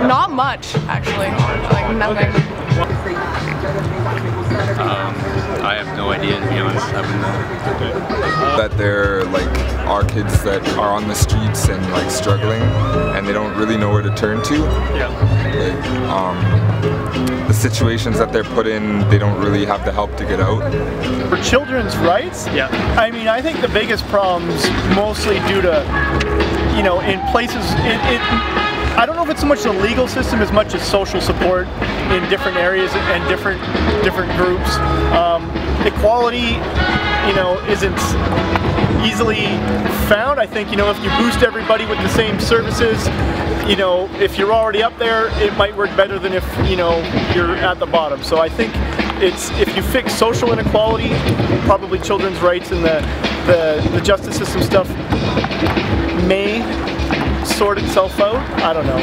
Not much, actually. Like nothing. I have no idea, to be honest. That there are kids that are on the streets and struggling, and they don't really know where to turn to. The situations that they're put in, they don't really have the help to get out. For children's rights, I mean, I think the biggest problems mostly due to, in places, I don't know if it's so much the legal system as much as social support in different areas and different groups. Equality, isn't easily found. I think, if you boost everybody with the same services, if you're already up there, it might work better than if, you're at the bottom. So I think if you fix social inequality, probably children's rights and the justice system stuff may sort itself out. I don't know.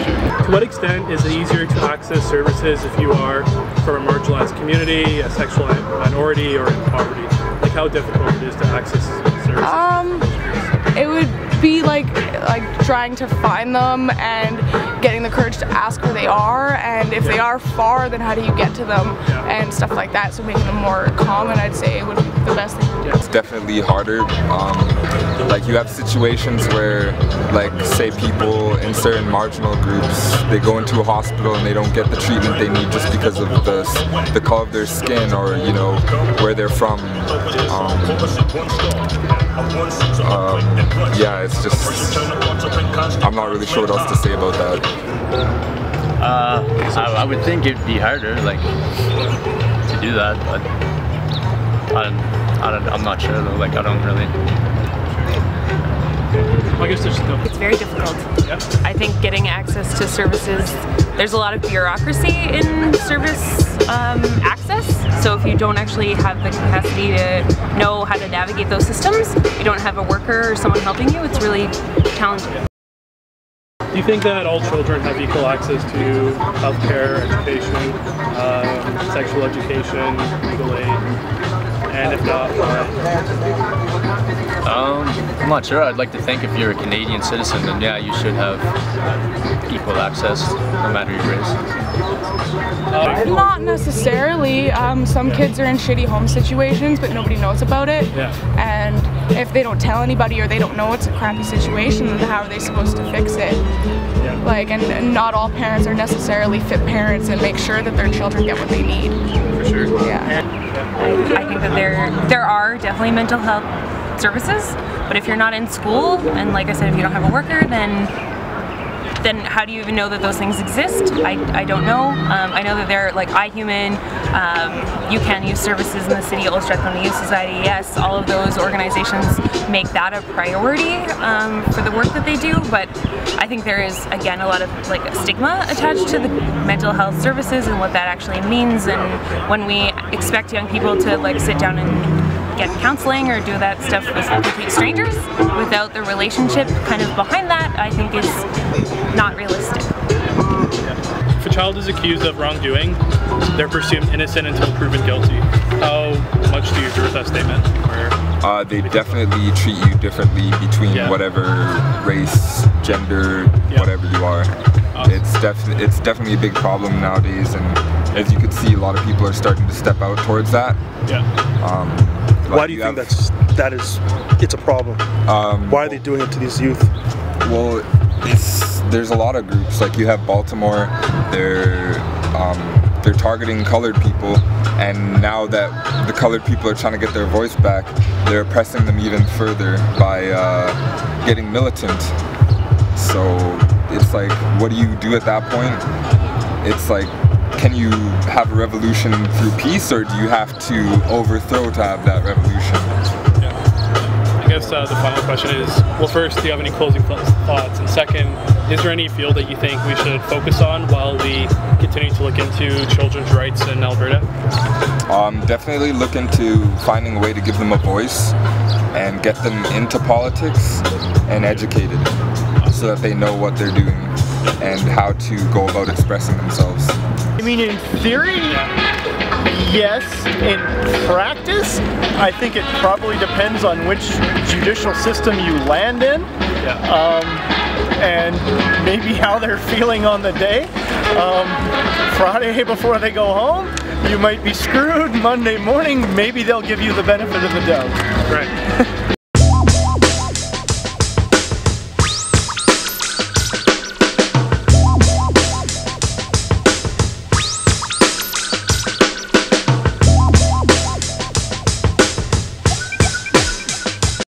To what extent is it easier to access services if you are from a marginalized community, a sexual minority, or in poverty? Like how difficult it is to access services? It would be like trying to find them and getting the courage to ask where they are, and if they are far, then how do you get to them and stuff like that. So making them more common, I'd say, would be the best thing to do. It's definitely harder. You have situations where, say people in certain marginal groups, they go into a hospital and they don't get the treatment they need just because of the color of their skin or where they're from. Yeah, it's just, I'm not really sure what else to say about that. I would think it'd be harder, to do that, but I'm not sure though. I don't really. I guess there's no. It's very difficult. I think getting access to services, there's a lot of bureaucracy in service access. So if you don't actually have the capacity to know how to navigate those systems, you don't have a worker or someone helping you, it's really challenging. Do you think that all children have equal access to healthcare, education, sexual education, legal aid? And if not, why? I'm not sure. I'd like to think if you're a Canadian citizen, then yeah, you should have equal access no matter your race. Not necessarily. Some kids are in shitty home situations, but nobody knows about it. And if they don't tell anybody or they don't know it's a crappy situation, then how are they supposed to fix it? And not all parents are necessarily fit parents and make sure that their children get what they need. For sure. I think that there are definitely mental health services, but if you're not in school, and like I said, if you don't have a worker, then how do you even know that those things exist? I don't know. I know that they're iHuman, you can use services in the city, Old Strathcona Youth Society, yes, all of those organizations make that a priority for the work that they do, but I think there is, again, a lot of stigma attached to the mental health services and what that actually means, and when we expect young people to sit down and get counseling or do that stuff with complete strangers without the relationship kind of behind that, I think is not realistic. If a child is accused of wrongdoing, they're presumed innocent until proven guilty. How much do you agree with that statement? They definitely treat you differently between whatever race, gender, whatever you are. It's definitely a big problem nowadays, and as you can see, a lot of people are starting to step out towards that. Why do you think it's a problem? Why are they doing it to these youth? Well, there's a lot of groups. You have Baltimore, they're targeting colored people, and now that the colored people are trying to get their voice back, they're oppressing them even further by getting militant. So it's what do you do at that point? It's can you have a revolution through peace, or do you have to overthrow to have that revolution? I guess the final question is, well, first, do you have any closing thoughts? And second, is there any field that you think we should focus on while we continue to look into children's rights in Alberta? Definitely look into finding a way to give them a voice and get them into politics and educated so that they know what they're doing and how to go about expressing themselves. I mean, in theory, yes. In practice, I think it probably depends on which judicial system you land in. and maybe how they're feeling on the day. Friday before they go home, you might be screwed. Monday morning, maybe they'll give you the benefit of the doubt. Right.